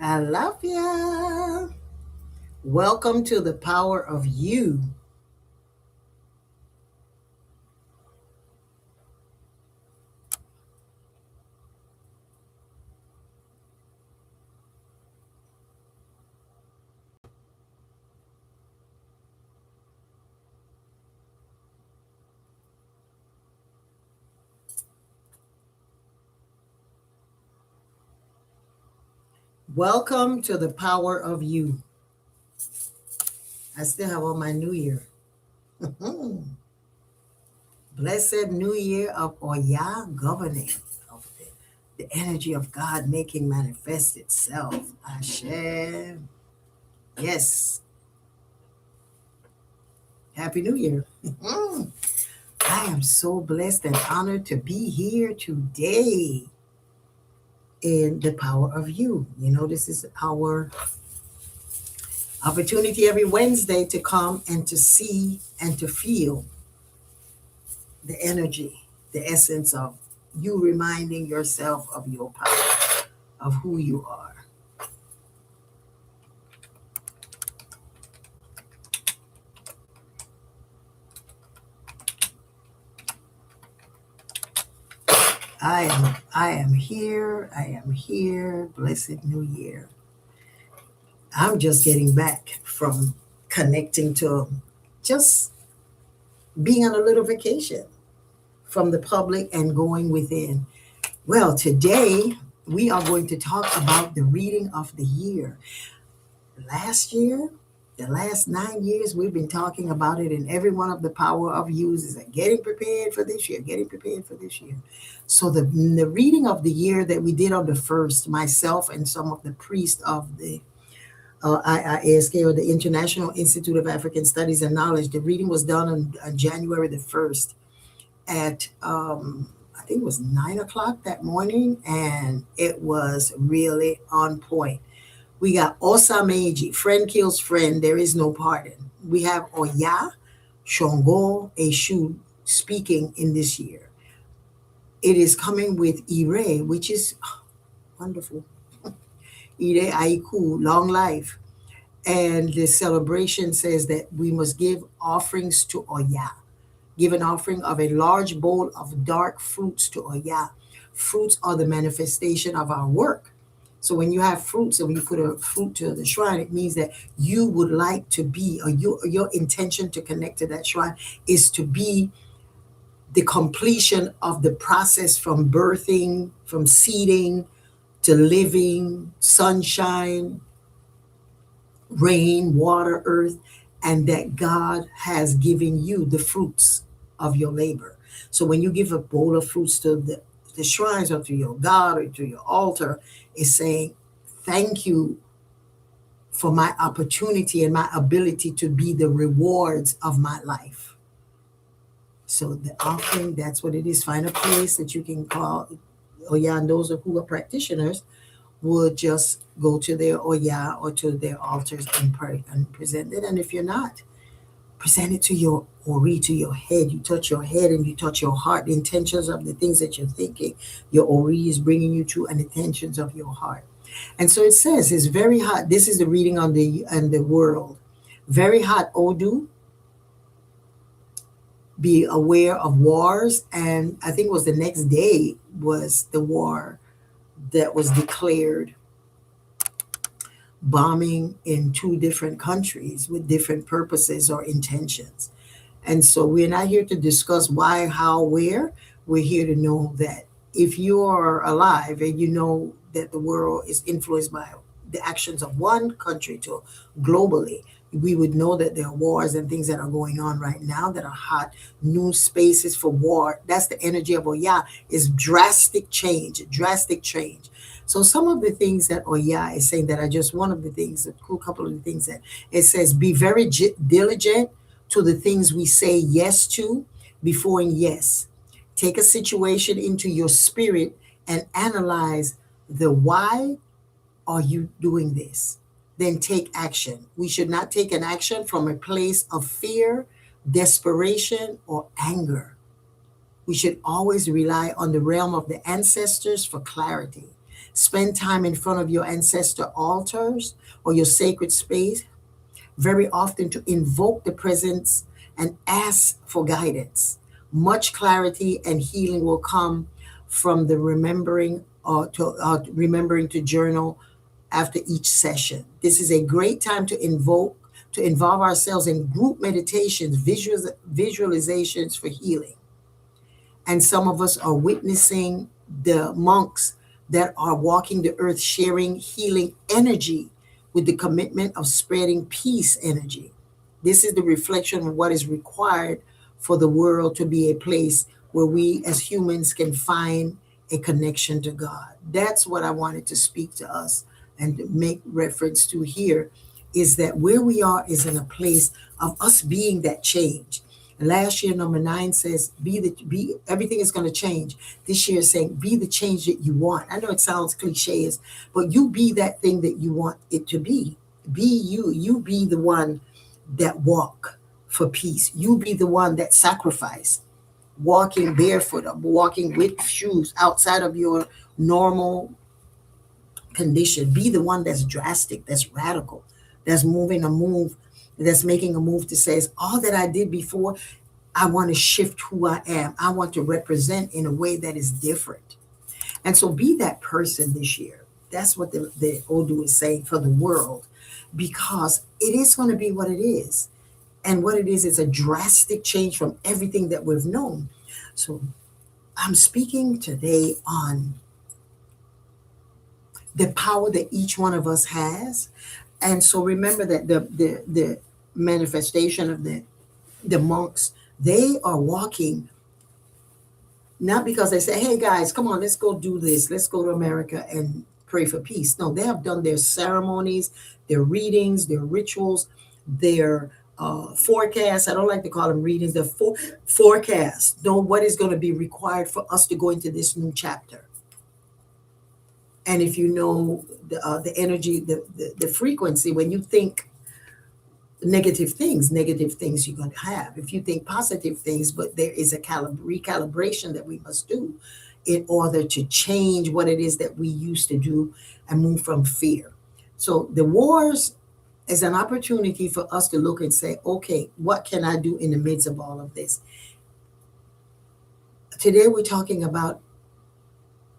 I love ya. Welcome to the power of you. Welcome to the power of you. I still have on my new year. Blessed new year of Oya governing, of the energy of God making manifest itself. Ashe. Yes. Happy New Year. I am so blessed and honored to be here today in the power of you. This is our opportunity every Wednesday to come and to see and to feel the energy, the essence of you reminding yourself of your power, of who you are. I am here. I am here. Blessed New Year. I'm just getting back from connecting to just being on a little vacation from the public and going within. Well, today we are going to talk about the reading of the year. Last year, the last 9 years, we've been talking about it in every one of the power of use is like getting prepared for this year, getting prepared for this year. So the reading of the year that we did on the first, myself and some of the priests of the IISK, or the International Institute of African Studies and Knowledge, the reading was done on January the 1st at I think it was 9 o'clock that morning, and it was really on point. We got Osameji, friend kills friend, there is no pardon. We have Oya, Shongo, Eshu speaking in this year. It is coming with Ire, which is wonderful. Ire Aiku, long life. And the celebration says that we must give offerings to Oya. Give an offering of a large bowl of dark fruits to Oya. Fruits are the manifestation of our work. So when you have fruits and when you put a fruit to the shrine, it means that you would like to be, or your intention to connect to that shrine is to be the completion of the process from birthing, from seeding to living, sunshine, rain, water, earth, and that God has given you the fruits of your labor. So when you give a bowl of fruits to the shrines or to your God or to your altar, it's saying, thank you for my opportunity and my ability to be the rewards of my life. So the offering, that's what it is. Find a place that you can call, Oya, and those who are practitioners would just go to their Oya or to their altars and pray and present it. And if you're not, present it to your Ori, to your head. You touch your head and you touch your heart, the intentions of the things that you're thinking. Your Ori is bringing you to, and the intentions of your heart. And so it says it's very hot. This is the reading on the world. Very hot, Odu. Be aware of wars. And I think it was the next day was the war that was declared, bombing in two different countries with different purposes or intentions. And so we're not here to discuss why, how, where. We're here to know that if you are alive and you know that the world is influenced by the actions of one country to globally, we would know that there are wars and things that are going on right now that are hot, new spaces for war. That's the energy of Oya, is drastic change, drastic change. So some of the things that Oya is saying that are just one of the things, a cool couple of the things that it says, be very diligent to the things we say yes to before and yes. Take a situation into your spirit and analyze the why are you doing this? Then take action. We should not take an action from a place of fear, desperation, or anger. We should always rely on the realm of the ancestors for clarity. Spend time in front of your ancestor altars or your sacred space very often to invoke the presence and ask for guidance. Much clarity and healing will come from the remembering to journal after each session. This is a great time to involve ourselves in group meditations, visualizations for healing. And some of us are witnessing the monks that are walking the earth, sharing healing energy with the commitment of spreading peace energy. This is the reflection of what is required for the world to be a place where we as humans can find a connection to God. That's what I wanted to speak to us and to make reference to here, is that where we are is in a place of us being that change. Last year, number 9 says, be everything is going to change. This year is saying, be the change that you want. I know it sounds cliches, but you be that thing that you want it to be. Be you. You be the one that walk for peace. You be the one that sacrifice, walking barefoot or walking with shoes outside of your normal condition. Be the one that's drastic, that's radical, that's that's making a move to says, all that I did before, I want to shift who I am. I want to represent in a way that is different. And so be that person this year. That's what the Odu is saying for the world, because it is going to be what it is. And what it is a drastic change from everything that we've known. So I'm speaking today on the power that each one of us has. And so remember that the manifestation of the monks, they are walking not because they say, hey guys, come on, let's go do this. Let's go to America and pray for peace. No, they have done their ceremonies, their readings, their rituals, their forecasts. I don't like to call them readings, the forecasts. Know what is going to be required for us to go into this new chapter. And if you know the energy, the frequency, when you think negative things you're going to have. If you think positive things, but there is a recalibration that we must do in order to change what it is that we used to do and move from fear. So the wars is an opportunity for us to look and say, okay, what can I do in the midst of all of this? Today we're talking about,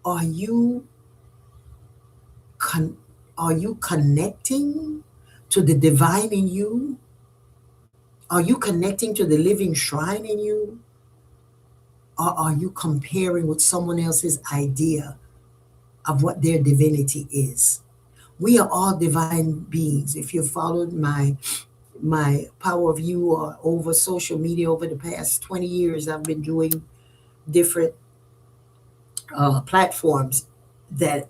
are you connecting to the divine in you? Are you connecting to the living shrine in you? Or are you comparing with someone else's idea of what their divinity is? We are all divine beings. If you followed my Power of You or over social media over the past 20 years, I've been doing different platforms that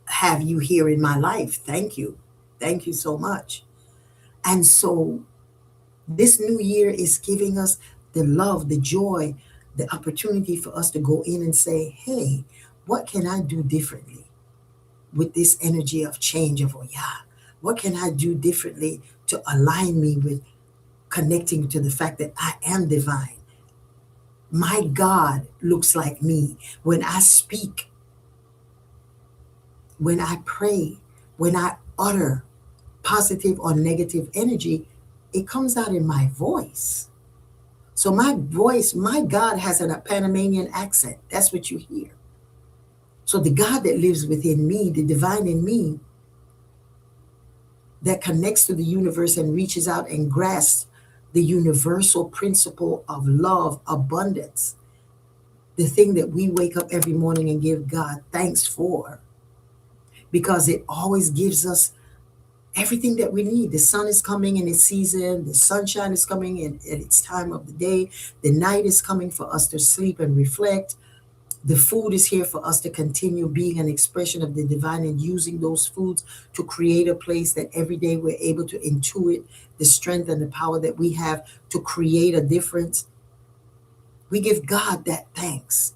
have you here in my life. Thank you. Thank you so much. And so this new year is giving us the love, the joy, the opportunity for us to go in and say, hey, what can I do differently with this energy of change of Oya? What can I do differently to align me with connecting to the fact that I am divine? My God looks like me. When I speak, when I pray, when I utter positive or negative energy, it comes out in my voice. So my voice, my God has a Panamanian accent. That's what you hear. So the God that lives within me, the divine in me, that connects to the universe and reaches out and grasps the universal principle of love, abundance, the thing that we wake up every morning and give God thanks for, because it always gives us everything that we need. The sun is coming in its season. The sunshine is coming in at its time of the day. The night is coming for us to sleep and reflect. The food is here for us to continue being an expression of the divine and using those foods to create a place that every day we're able to intuit the strength and the power that we have to create a difference. We give God that thanks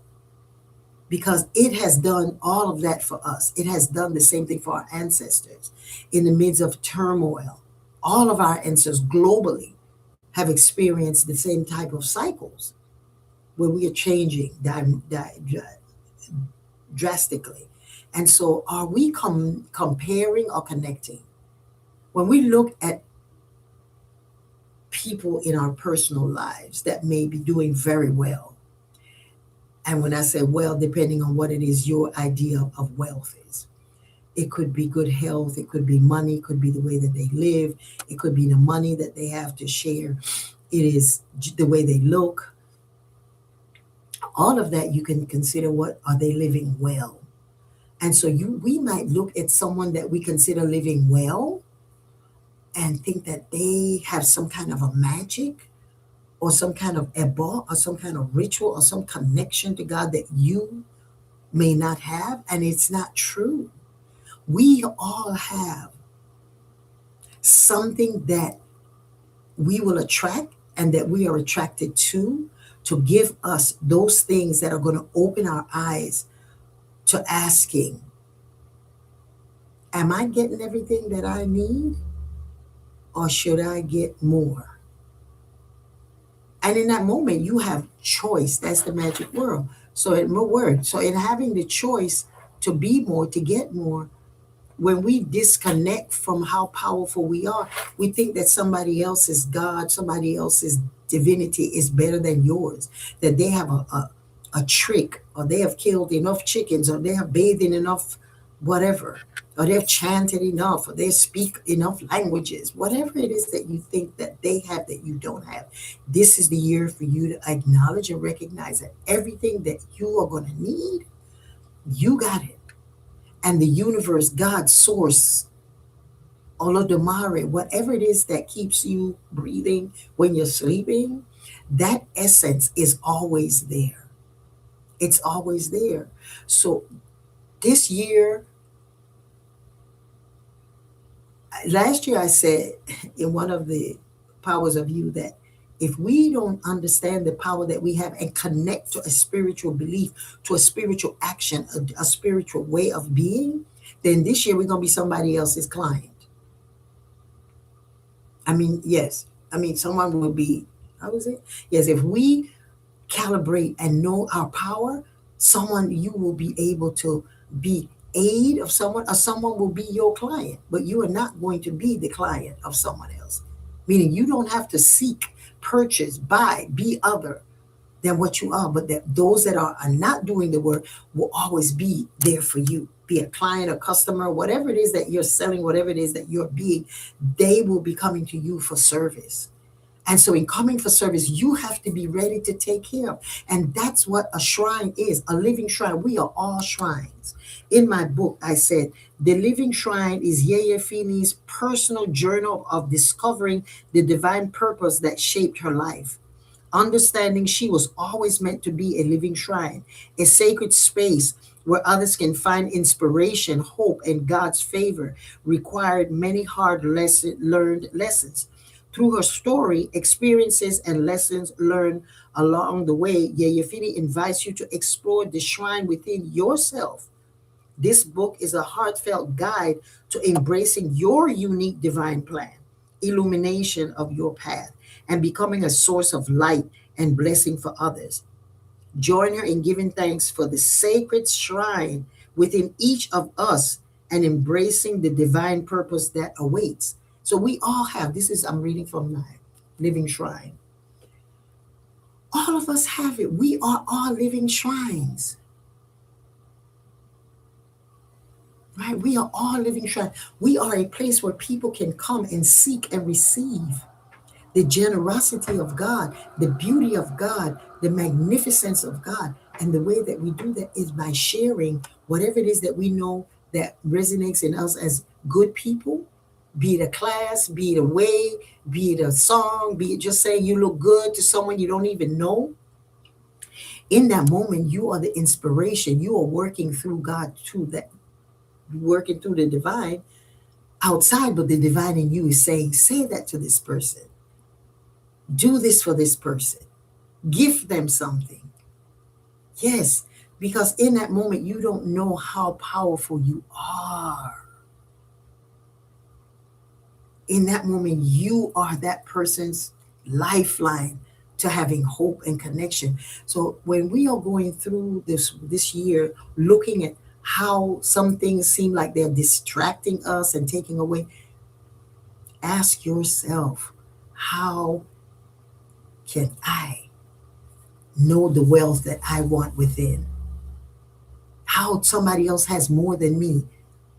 because it has done all of that for us. It has done the same thing for our ancestors in the midst of turmoil. All of our ancestors globally have experienced the same type of cycles where we are changing drastically. And so, are we comparing or connecting? When we look at people in our personal lives that may be doing very well, and when I say well, depending on what it is your idea of wealth is, it could be good health, it could be money, it could be the way that they live, it could be the money that they have to share, it is the way they look. All of that you can consider, what are they living well? And so we might look at someone that we consider living well and think that they have some kind of a magic or some kind of ebo or some kind of ritual or some connection to God that you may not have. And it's not true. We all have something that we will attract and that we are attracted to give us those things that are going to open our eyes to asking, am I getting everything that I need, or should I get more? And in that moment, you have choice. That's the magic word. So in having the choice to be more, to get more, when we disconnect from how powerful we are, we think that somebody else's God, somebody else's divinity is better than yours, that they have a trick, or they have killed enough chickens, or they have bathed in enough whatever, or they've chanted enough, or they speak enough languages, whatever it is that you think that they have that you don't have. This is the year for you to acknowledge and recognize that everything that you are going to need, you got it. And the universe, God, source, Olodumare, whatever it is that keeps you breathing when you're sleeping, that essence is always there. It's always there. So this year, last year I said in one of the powers of you that if we don't understand the power that we have and connect to a spiritual belief, to a spiritual action, a spiritual way of being, then this year we're going to be somebody else's client. I mean, yes. I mean, someone will be, how is it? Yes, if we calibrate and know our power, someone, you will be able to be aid of someone, or someone will be your client, but you are not going to be the client of someone else. Meaning you don't have to seek, purchase, buy, be other than what you are, but that those that are not doing the work will always be there for you. Be a client, a customer, whatever it is that you're selling, whatever it is that you're being, they will be coming to you for service. And so in coming for service, you have to be ready to take care of. And that's what a shrine is, a living shrine. We are all shrines. In my book, I said, the living shrine is Yeyefini's personal journal of discovering the divine purpose that shaped her life. Understanding she was always meant to be a living shrine, a sacred space where others can find inspiration, hope, and God's favor, required many hard learned lessons. Through her story, experiences, and lessons learned along the way, Yeyefini invites you to explore the shrine within yourself. This book is a heartfelt guide to embracing your unique divine plan, illumination of your path, and becoming a source of light and blessing for others. Join her in giving thanks for the sacred shrine within each of us and embracing the divine purpose that awaits. So we all have, this is, I'm reading from my living shrine. All of us have it. We are all living shrines. Right? We are all living shrines. We are a place where people can come and seek and receive the generosity of God, the beauty of God, the magnificence of God. And the way that we do that is by sharing whatever it is that we know that resonates in us as good people, be it a class, be it a way, be it a song, be it just saying you look good to someone you don't even know. In that moment, you are the inspiration. You are working through God, through that, working through the divine outside, but the divine in you is saying, say that to this person. Do this for this person. Give them something. Yes, because in that moment, you don't know how powerful you are. In that moment, you are that person's lifeline to having hope and connection. So when we are going through this year, looking at how some things seem like they're distracting us and taking away. Ask yourself, how can I know the wealth that I want within? How somebody else has more than me?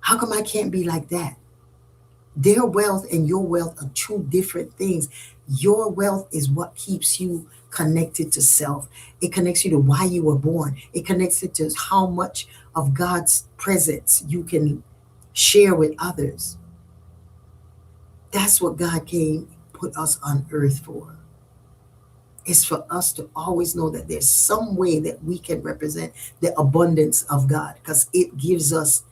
How come I can't be like that? Their wealth and your wealth are two different things. Your wealth is what keeps you connected to self. It connects you to why you were born. It connects it to how much of God's presence you can share with others. That's what God came, put us on earth for. It's for us to always know that there's some way that we can represent the abundance of God, because it gives us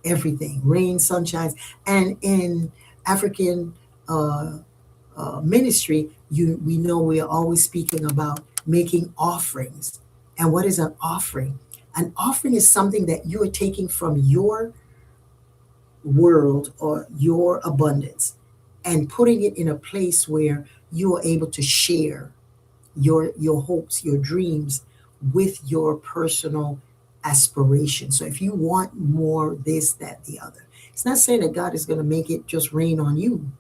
everything, rain, sunshine. And in African ministry, we know we are always speaking about making offerings. And what is an offering? An offering is something that you are taking from your world or your abundance and putting it in a place where you are able to share your hopes, your dreams with your personal aspiration. So if you want more, this, that, the other, it's not saying that God is going to make it just rain on you.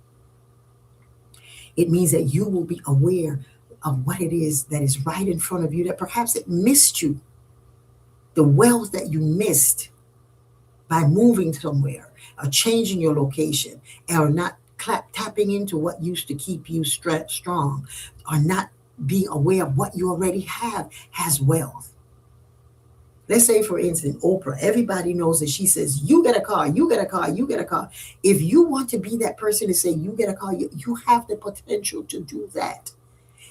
It means that you will be aware of what it is that is right in front of you, that perhaps it missed you, the wealth that you missed by moving somewhere or changing your location, or not tapping into what used to keep you strong, or not being aware of what you already have has wealth. Let's say, for instance, Oprah. Everybody knows that she says, you get a car, you get a car, you get a car. If you want to be that person to say, you get a car, you have the potential to do that.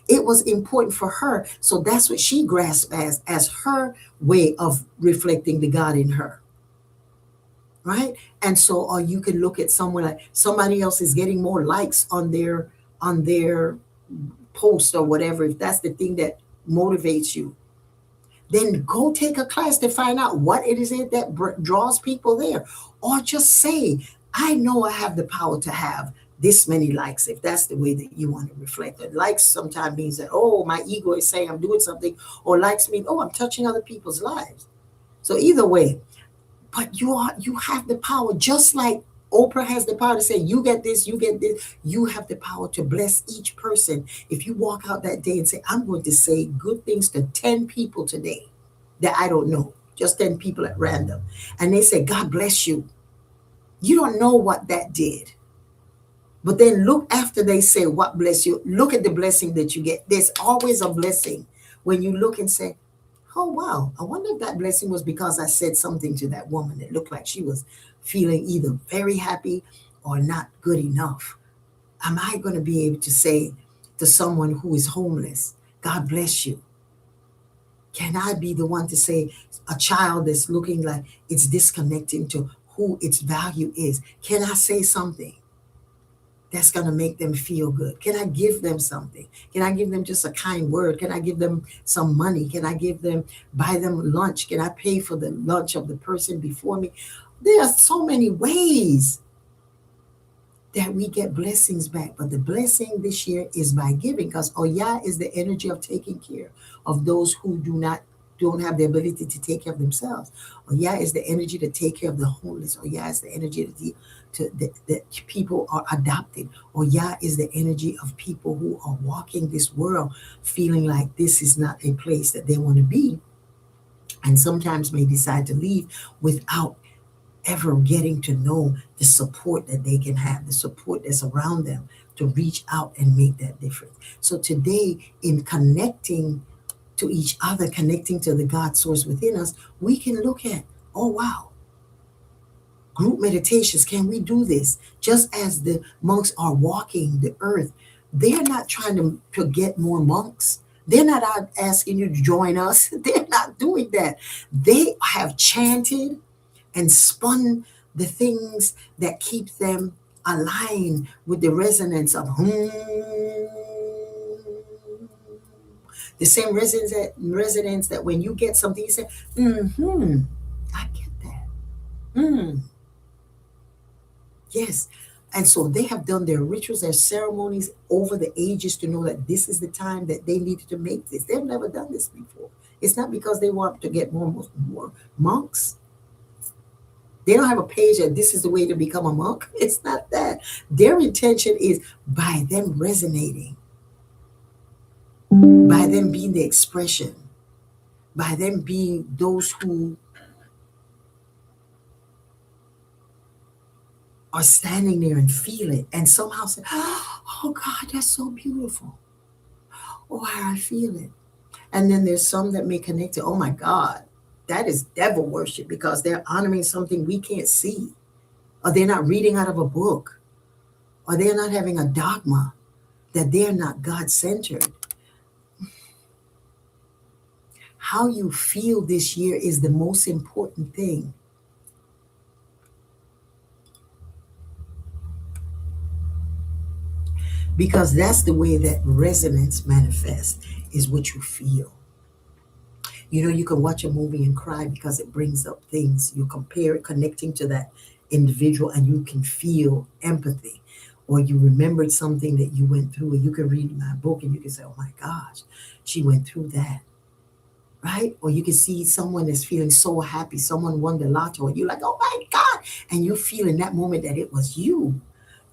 It was important for her. So that's what she grasped as her way of reflecting the God in her. Right? And so, or you can look at someone like somebody else is getting more likes on their post or whatever. If that's the thing that motivates you, then go take a class to find out what it is that draws people there. Or just say, I know I have the power to have this many likes, if that's the way that you want to reflect it. Likes sometimes means that, oh, my ego is saying I'm doing something, or likes mean, oh, I'm touching other people's lives. So either way, but you have the power, just like Oprah has the power to say, you get this, you get this. You have the power to bless each person. If you walk out that day and say, I'm going to say good things to 10 people today that I don't know, just 10 people at random, and they say, God bless you. You don't know what that did. But then look, after they say, what bless you, look at the blessing that you get. There's always a blessing when you look and say, oh, wow, I wonder if that blessing was because I said something to that woman that looked like she was feeling either very happy or not good enough. Am I going to be able to say to someone who is homeless, God bless you? Can I be the one to say, a child that's looking like it's disconnecting to who its value is? Can I say something that's going to make them feel good? Can I give them something? Can I give them just a kind word? Can I give them some money? Can I buy them lunch? Can I pay for the lunch of the person before me? There are so many ways that we get blessings back. But the blessing this year is by giving, because Oya is the energy of taking care of those who don't have the ability to take care of themselves. Oya is the energy to take care of the homeless. Oya is the energy that people are adopted. Oya is the energy of people who are walking this world feeling like this is not a place that they want to be, and sometimes may decide to leave without ever getting to know the support that they can have, the support that's around them to reach out and make that difference. So today, in connecting to each other, connecting to the God source within us, we can look at, oh, wow, group meditations, can we do this? Just as the monks are walking the earth, they're not trying to get more monks. They're not out asking you to join us. They're not doing that. They have chanted and spun the things that keep them aligned with the resonance of the same resonance that when you get something, you say, I get that. Yes. And so they have done their rituals, their ceremonies over the ages to know that this is the time that they needed to make this. They've never done this before. It's not because they want to get more monks. They don't have a page that this is the way to become a monk. It's not that. Their intention is by them resonating, by them being the expression, by them being those who are standing there and feel it and somehow say, oh God, that's so beautiful. Oh, I feel it. And then there's some that may connect to, oh my God, that is devil worship because they're honoring something we can't see, or they're not reading out of a book, or they're not having a dogma, that they're not God centered. How you feel this year is the most important thing, because that's the way that resonance manifests, is what you feel. You know, you can watch a movie and cry because it brings up things. You compare it, connecting to that individual, and you can feel empathy. Or you remembered something that you went through, and you can read my book and you can say, oh my gosh, she went through that. Right? Or you can see someone that's feeling so happy, someone won the lotto, and you're like, oh my God. And you feel in that moment that it was you.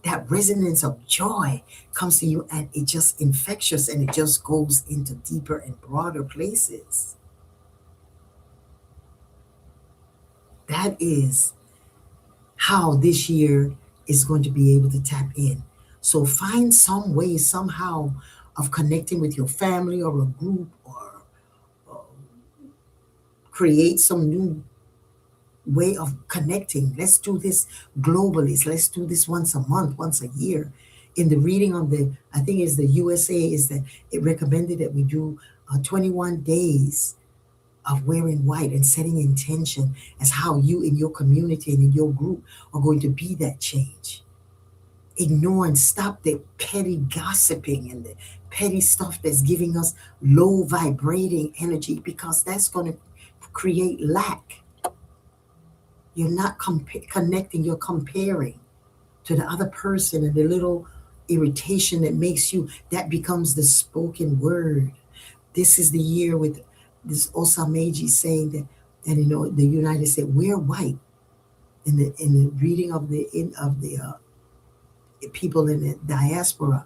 That resonance of joy comes to you, and it just infectious, and it just goes into deeper and broader places. That is how this year is going to be able to tap in. So find some way, somehow, of connecting with your family or a group, or create some new way of connecting. Let's do this globally. So let's do this once a month, once a year. In the reading of the, I think it's the USA, is that it recommended that we do 21 days of wearing white and setting intention as how you in your community and in your group are going to be that change. Ignore and stop the petty gossiping and the petty stuff that's giving us low vibrating energy, because that's going to create lack. You're not connecting, you're comparing to the other person, and the little irritation that makes you, that becomes the spoken word. This is the year with this Osameji saying that, and you know, the United States, wear white. In the reading of the people in the diaspora,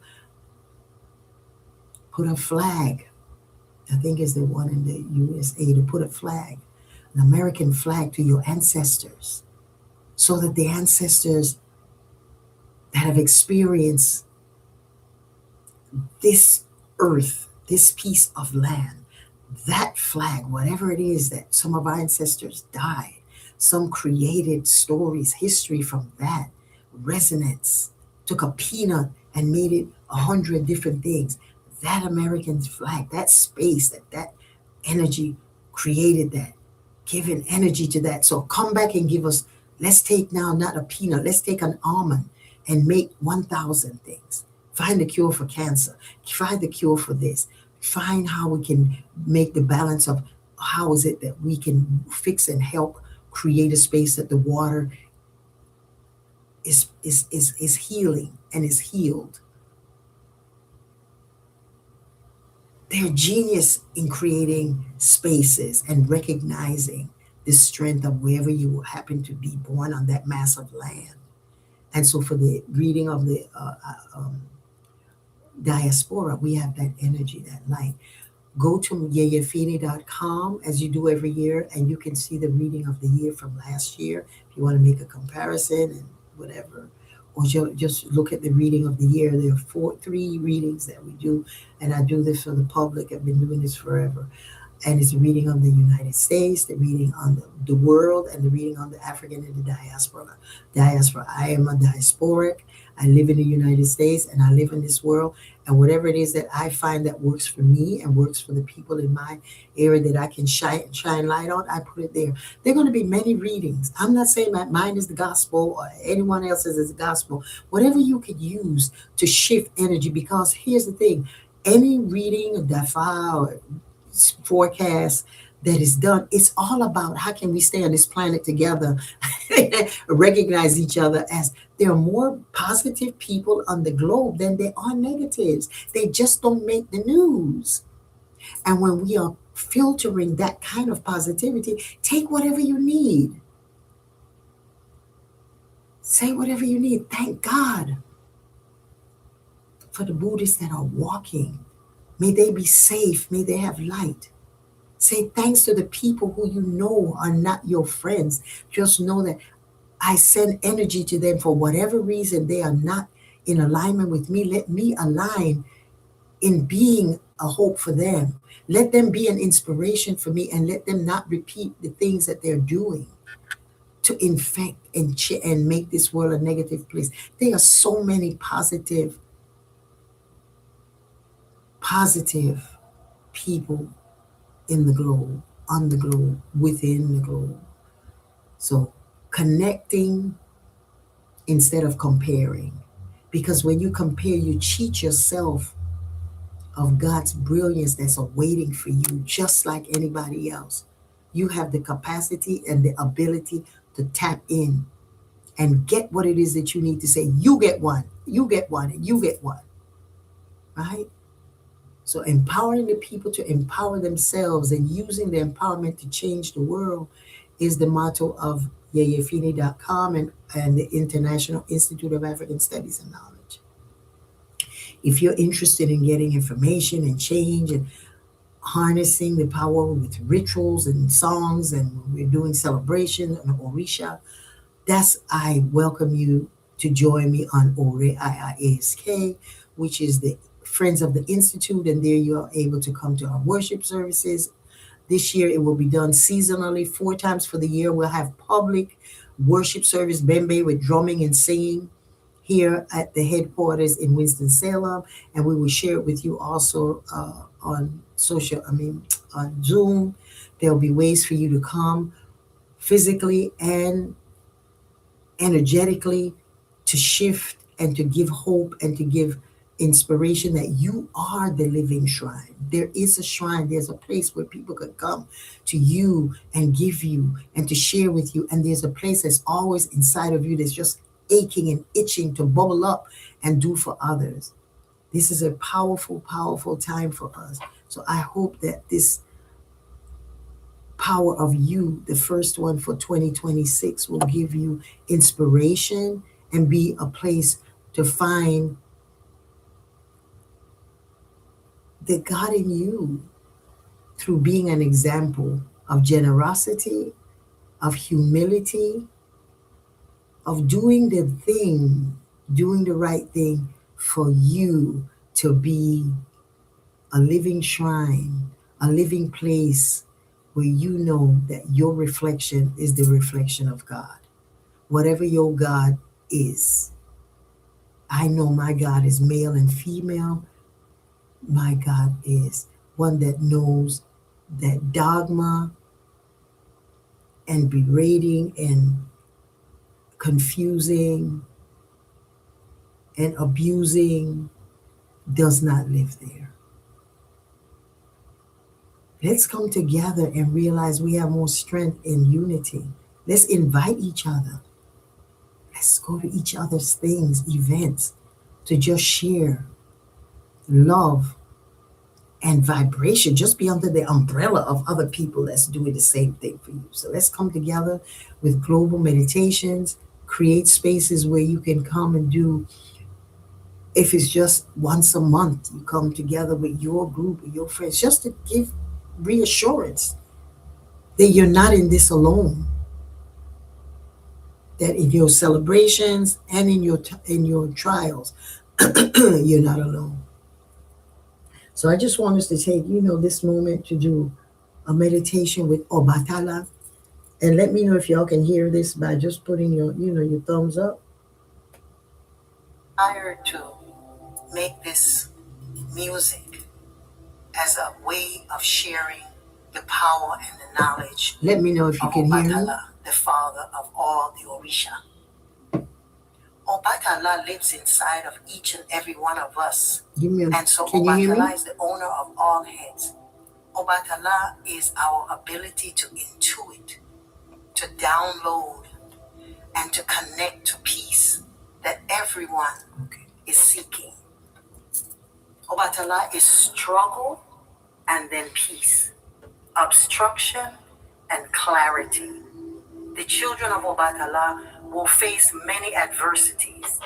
put a flag. I think is the one in the USA, to put a flag, an American flag, to your ancestors, so that the ancestors that have experienced this earth, this piece of land, that flag, whatever it is that some of our ancestors died, some created stories, history from that resonance, took a peanut and made it 100 different things. That American flag, that space, that energy created that, giving energy to that. So come back and give us, let's take now not a peanut, let's take an almond and make 1,000 things. Find the cure for cancer. Find the cure for this. Find how we can make the balance of how is it that we can fix and help create a space that the water is healing and is healed. They're genius in creating spaces and recognizing the strength of wherever you happen to be born on that mass of land. And so for the reading of the diaspora, we have that energy, that light. Go to yeyefini.com as you do every year, and you can see the reading of the year from last year if you want to make a comparison and whatever. Or just look at the reading of the year. There are three readings that we do, and I do this for the public. I've been doing this forever. And it's a reading on the United States, the reading on the world, and the reading on the African and the diaspora. Diaspora, I am a diasporic. I live in the United States and I live in this world. And whatever it is that I find that works for me and works for the people in my area that I can shine light on, I put it there. There are going to be many readings. I'm not saying that mine is the gospel or anyone else's is the gospel. Whatever you could use to shift energy, because here's the thing. Any reading, a dafa or forecast that is done, it's all about how can we stay on this planet together, recognize each other as there are more positive people on the globe than there are negatives. They just don't make the news. And when we are filtering that kind of positivity, take whatever you need. Say whatever you need. Thank God for the Buddhists that are walking. May they be safe. May they have light. Say thanks to the people who you know are not your friends. Just know that I send energy to them for whatever reason they are not in alignment with me. Let me align in being a hope for them. Let them be an inspiration for me and let them not repeat the things that they're doing to infect and make this world a negative place. There are so many positive people in the globe, on the globe, within the globe. So connecting instead of comparing. Because when you compare, you cheat yourself of God's brilliance that's awaiting for you, just like anybody else. You have the capacity and the ability to tap in and get what it is that you need to say. You get one, you get one, and you get one, right? So empowering the people to empower themselves and using the empowerment to change the world is the motto of Yeyefini.com and the International Institute of African Studies and Knowledge. If you're interested in getting information and change and harnessing the power with rituals and songs, and we're doing celebration and Orisha, I welcome you to join me on Ore IIASK, which is the Friends of the Institute, and there you are able to come to our worship services. This year it will be done seasonally, 4 times for the year. We'll have public worship service, Bembe, with drumming and singing here at the headquarters in Winston-Salem, and we will share it with you also on Zoom. There'll be ways for you to come physically and energetically to shift and to give hope and to give inspiration that you are the living shrine. There is a shrine, there's a place where people could come to you and give you and to share with you. And there's a place that's always inside of you that's just aching and itching to bubble up and do for others. This is a powerful, powerful time for us. So I hope that this power of you, the first one for 2026, will give you inspiration and be a place to find the God in you through being an example of generosity, of humility, of doing the thing, doing the right thing for you to be a living shrine, a living place where you know that your reflection is the reflection of God. Whatever your God is. I know my God is male and female. My God is one that knows that dogma and berating and confusing and abusing does not live there. Let's come together and realize we have more strength in unity. Let's invite each other. Let's go to each other's things, events, to just share love and vibration. Just be under the umbrella of other people that's doing the same thing for you. So let's come together with global meditations, create spaces where you can come and do, if it's just once a month, you come together with your group, with your friends, just to give reassurance that you're not in this alone, that in your celebrations and in your trials, you're not alone. So I just want us to take, this moment to do a meditation with Obatala. And let me know if y'all can hear this by just putting your thumbs up. Desire to make this music as a way of sharing the power and the knowledge. Let me know if you can hear me. The father of all the Orisha. Obatala lives inside of each and every one of us. And so Obatala is the owner of all heads. Obatala is our ability to intuit, to download, and to connect to peace that everyone is seeking. Obatala is struggle and then peace. obstruction, and clarity. The children of Obatala will face many adversities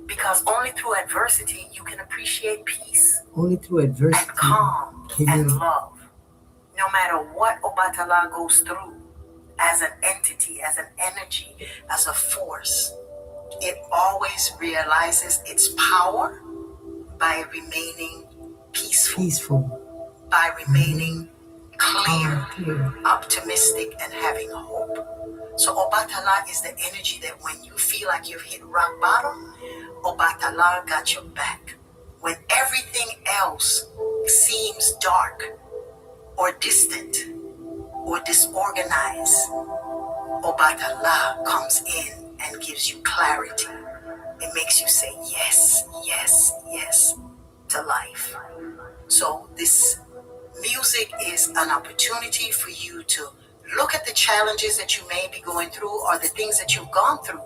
because only through adversity you can appreciate peace. Only through adversity. And calm and love. No matter what Obatala goes through, as an entity, as an energy, as a force, it always realizes its power by remaining peaceful, by remaining clear, optimistic, and having hope. So Obatala is the energy that when you feel like you've hit rock bottom, Obatala got your back. When everything else seems dark or distant or disorganized, Obatala comes in and gives you clarity. It makes you say yes, yes, yes to life. So this music is an opportunity for you to look at the challenges that you may be going through or the things that you've gone through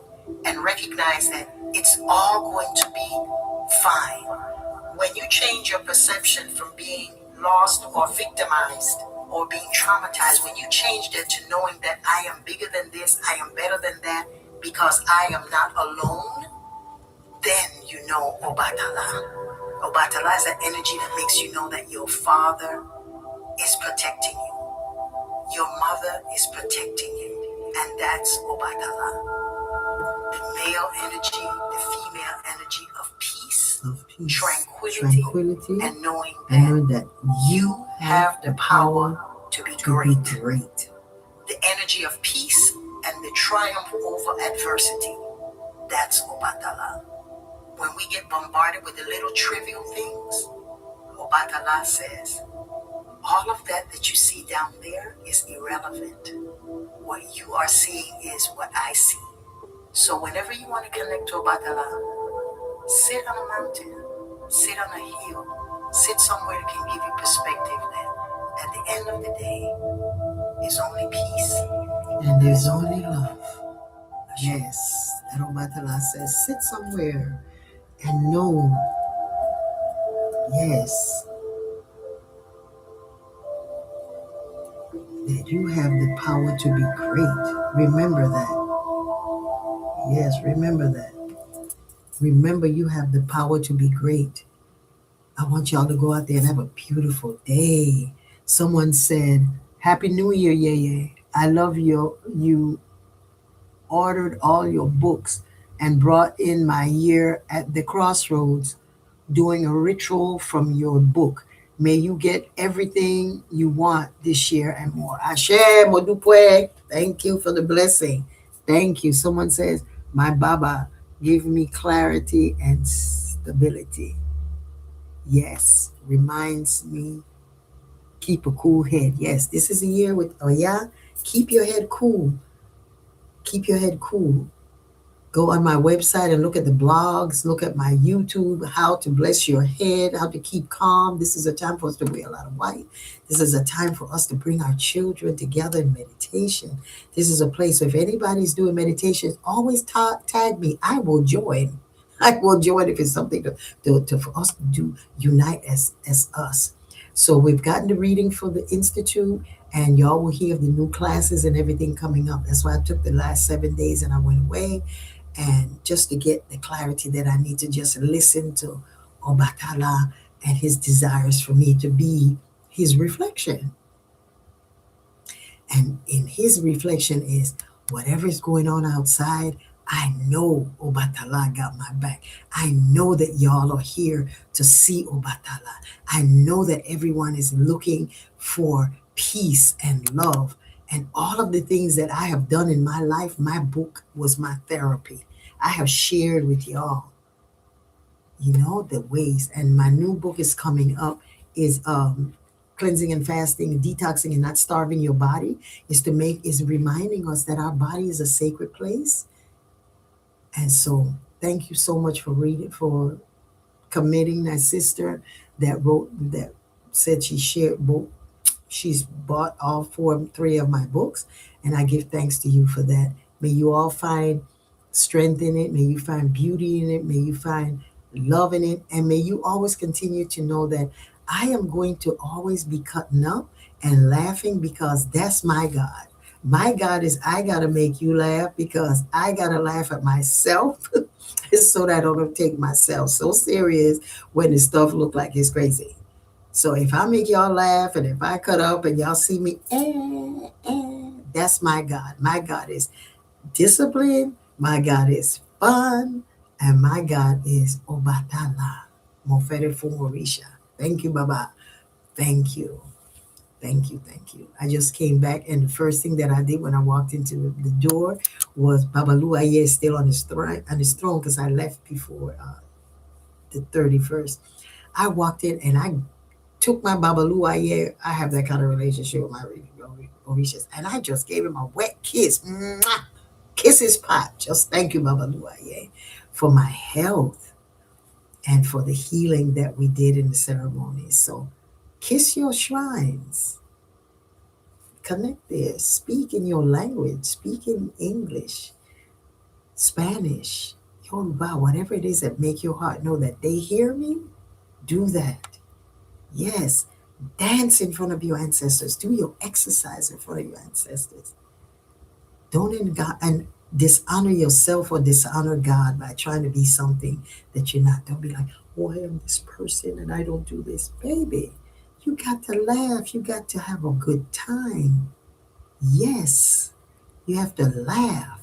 and recognize that it's all going to be fine. When you change your perception from being lost or victimized or being traumatized, when you change that to knowing that I am bigger than this, I am better than that, because I am not alone, then you know Obatala. Obatala is that energy that makes you know that your father is protecting you. Your mother is protecting you. And that's Obatala. The male energy, the female energy of peace, tranquility, and knowing that you have the power to be great. The energy of peace and the triumph over adversity. That's Obatala. When we get bombarded with the little trivial things, Obatala says, all of that you see down there is irrelevant. What you are seeing is what I see. So whenever you want to connect to Obatala, sit on a mountain, sit on a hill, sit somewhere that can give you perspective that at the end of the day, is only peace. And there's only love. Yes, that Obatala says, sit somewhere and know, yes, that you have the power to be great. Remember that. Yes, remember that. Remember you have the power to be great. I want y'all to go out there and have a beautiful day. Someone said, Happy New Year, Yeye. I love you ordered all your books and brought in my year at the crossroads doing a ritual from your book. May you get everything you want this year and more. Ashe, Modupwe. Thank you for the blessing. Thank you. Someone says, my Baba give me clarity and stability. Yes, reminds me, keep a cool head. Yes, this is a year with, keep your head cool. Keep your head cool. Go on my website and look at the blogs, look at my YouTube, how to bless your head, how to keep calm. This is a time for us to wear a lot of white. This is a time for us to bring our children together in meditation. This is a place, if anybody's doing meditation, always tag me. I will join. I will join if it's something to for us to do, unite as us. So we've gotten the reading for the Institute, and y'all will hear the new classes and everything coming up. That's why I took the last 7 days and I went away. And just to get the clarity that I need to just listen to Obatala and his desires for me to be his reflection. And in his reflection is whatever is going on outside, I know Obatala got my back. I know that y'all are here to see Obatala. I know that everyone is looking for peace and love. And all of the things that I have done in my life, my book was my therapy. I have shared with y'all, the ways. And my new book is coming up, is Cleansing and Fasting, Detoxing and Not Starving Your Body, is reminding us that our body is a sacred place. And so thank you so much for committing. That sister that said she's bought all 3 of my books, and I give thanks to you for that. May you all find strength in it. May you find beauty in it. May you find love in it. And may you always continue to know that I am going to always be cutting up and laughing because that's my God. My God is I got to make you laugh because I got to laugh at myself so that I don't take myself so serious when the stuff look like it's crazy. So if I make y'all laugh and if I cut up and y'all see me, that's my God. My God is discipline. My God is fun. And my God is Obatala. Mofere Fungorisha. Thank you, Baba. Thank you. Thank you. Thank you. I just came back, and the first thing that I did when I walked into the door was Babalu Aye is still on his throne because I left before the 31st. I walked in and I took my Babalu Aye. I have that kind of relationship with my Orishas, and I just gave him a wet kiss. Mwah! Kisses pot. Just thank you, Babalu Aye, for my health and for the healing that we did in the ceremony. So kiss your shrines. Connect there. Speak in your language. Speak in English, Spanish, Yoruba, whatever it is that make your heart know that they hear me. Do that. Yes. Dance in front of your ancestors. Do your exercise in front of your ancestors. Don't and dishonor yourself or dishonor God by trying to be something that you're not. Don't be like, oh, I am this person and I don't do this. Baby, you got to laugh. You got to have a good time. Yes, you have to laugh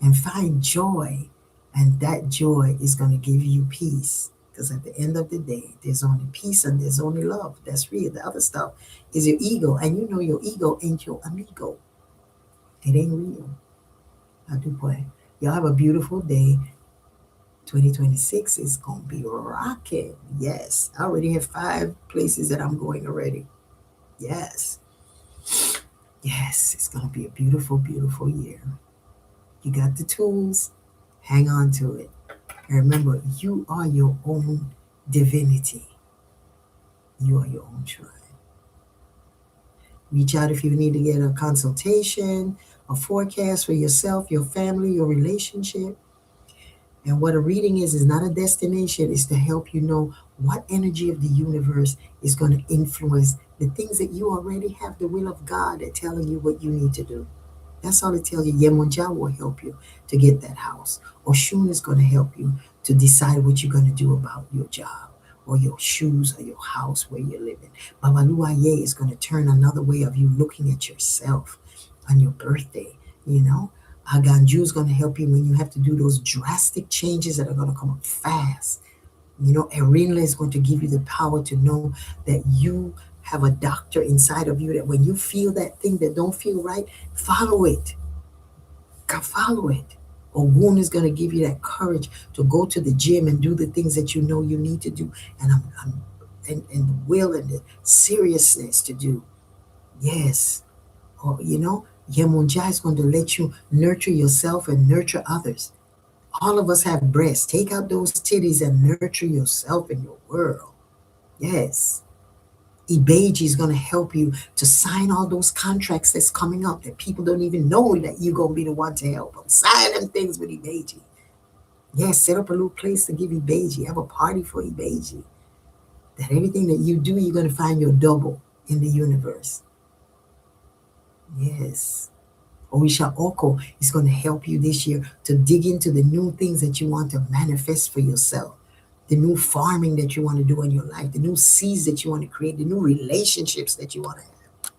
and find joy. And that joy is going to give you peace. Because at the end of the day, there's only peace and there's only love. That's real. The other stuff is your ego. And you know your ego ain't your amigo. It ain't real. I do play. Y'all have a beautiful day. 2026 is going to be rocking. Yes. I already have 5 places that I'm going already. Yes. Yes. It's going to be a beautiful, beautiful year. You got the tools. Hang on to it. And remember, you are your own divinity. You are your own shrine. Reach out if you need to get a consultation, a forecast for yourself, your family, your relationship. And what a reading is not a destination. It's to help you know what energy of the universe is going to influence the things that you already have the will of God at telling you what you need to do. That's all it tells you. Yemonja will help you to get that house. Oshun is going to help you to decide what you're going to do about your job or your shoes or your house where you're living. Babaluaye is going to turn another way of you looking at yourself on your birthday, you know. Aganju is going to help you when you have to do those drastic changes that are going to come up fast. You know, Erinla is going to give you the power to know that you have a doctor inside of you that when you feel that thing that don't feel right, follow it. Follow it. Ogun is going to give you that courage to go to the gym and do the things that you know you need to do. And the will and the seriousness to do. Yes. Or, you know, Yemunja is going to let you nurture yourself and nurture others. All of us have breasts. Take out those titties and nurture yourself in your world. Yes. Ibeji is going to help you to sign all those contracts that's coming up that people don't even know that you're going to be the one to help them. Sign them things with Ibeji. Yes, set up a little place to give Ibeji. Have a party for Ibeji. That everything that you do, you're going to find your double in the universe. Yes. Orisha Oko is going to help you this year to dig into the new things that you want to manifest for yourself. The new farming that you want to do in your life, the new seeds that you want to create, the new relationships that you want to have.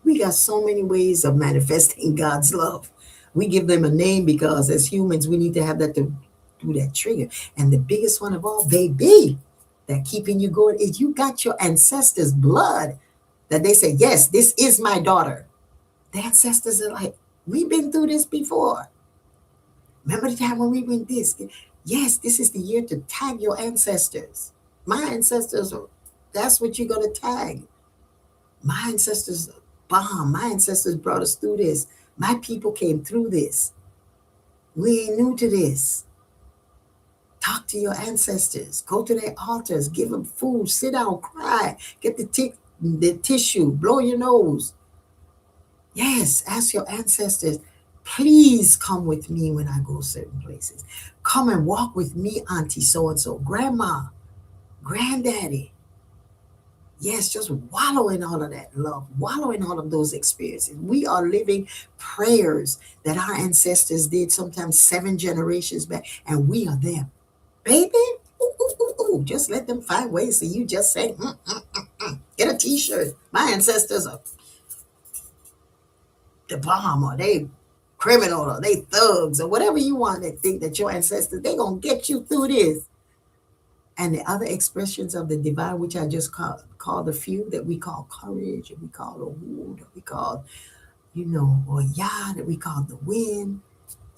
We got so many ways of manifesting God's love. We give them a name because as humans, we need to have that to do that trigger. And the biggest one of all, baby, that keeping you going is you got your ancestors' blood that they say, yes, this is my daughter. The ancestors are like, we've been through this before. Remember the time when we went this? Yes, this is the year to tag your ancestors. My ancestors, that's what you're going to tag. My ancestors bombed. My ancestors brought us through this. My people came through this. We ain't new to this. Talk to your ancestors. Go to their altars. Give them food. Sit down. Cry. Get the tissue. Blow your nose. Yes, ask your ancestors. Please come with me when I go certain places. Come and walk with me, Auntie so-and-so, Grandma, Granddaddy. Yes, just wallow in all of that love, wallow in all of those experiences. We are living prayers that our ancestors did sometimes 7 generations back, and we are them. Baby, ooh, ooh, ooh, ooh. Just let them find ways so you just say, get a t-shirt. My ancestors are the bomb, or they criminal, or they thugs, or whatever you want to think that your ancestors, they gonna get you through this. And the other expressions of the divine, which I just called a few, that we call courage, and we call a woo, that we call, or Yah, that we call the wind.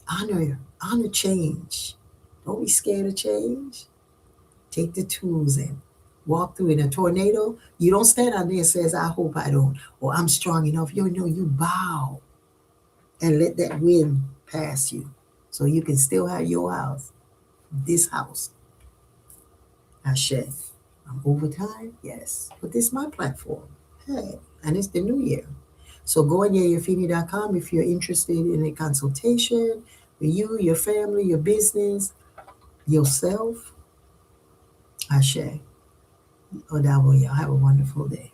Honor change. Don't be scared of change. Take the tools and walk through. In a tornado, you don't stand out there and says, I hope I don't, or I'm strong enough. You bow and let that wind pass you so you can still have your house, this house. Ashe. I'm over time, yes. But this is my platform. Hey, and it's the new year. So go on yeyefini.com if you're interested in a consultation for you, your family, your business, yourself. Ashe. Odaboya. Have a wonderful day.